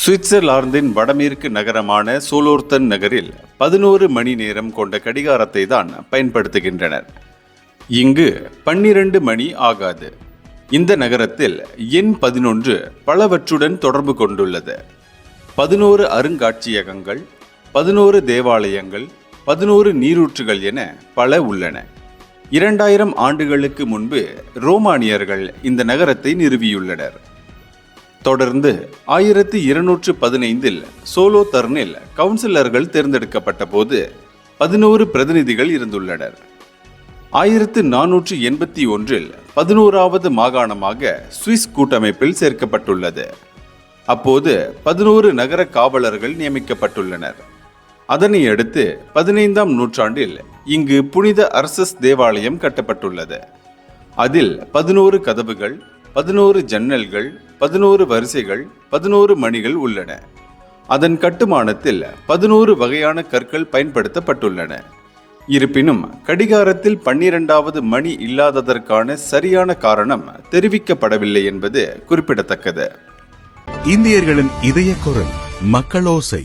சுவிட்சர்லாந்தின் வடமேற்கு நகரமான சோலோர்த்தன் நகரில் 11 மணி நேரம் கொண்ட கடிகாரத்தை தான் பயன்படுத்துகின்றனர். இங்கு 12 மணி ஆகாது. இந்த நகரத்தில் எண் 11 பலவற்றுடன் தொடர்பு கொண்டுள்ளது. 11 அருங்காட்சியகங்கள், 11 தேவாலயங்கள், 11 நீரூற்றுகள் என பல உள்ளன. 2000 ஆண்டுகளுக்கு முன்பு ரோமானியர்கள் இந்த நகரத்தை நிறுவியுள்ளனர். தொடர்ந்து 1215 சோலோதர்னில் கவுன்சிலர்கள் தேர்ந்தெடுக்கப்பட்ட போது 11 பிரதிநிதிகள் இருந்துள்ளனர். 1481 11வது மாகாணமாக சுவிஸ் கூட்டமைப்பில் சேர்க்கப்பட்டுள்ளது. அப்போது 11 நகர காவலர்கள் நியமிக்கப்பட்டுள்ளனர். அதனை அடுத்து 15ஆம் நூற்றாண்டில் இங்கு புனித அர்சஸ் தேவாலயம் கட்டப்பட்டுள்ளது. அதில் 11 கதவுகள், 11 ஜன்னல்கள், 11 வரிசைகள், 11 மணிகள் உள்ளன. அதன் கட்டுமானத்தில் 11 வகையான கற்கள் பயன்படுத்தப்பட்டுள்ளன. இருப்பினும் கடிகாரத்தில் 12வது மணி இல்லாததற்கான சரியான காரணம் தெரிவிக்கப்படவில்லை என்பது குறிப்பிடத்தக்கது. இந்தியர்களின் இதய குரல் மக்களோசை.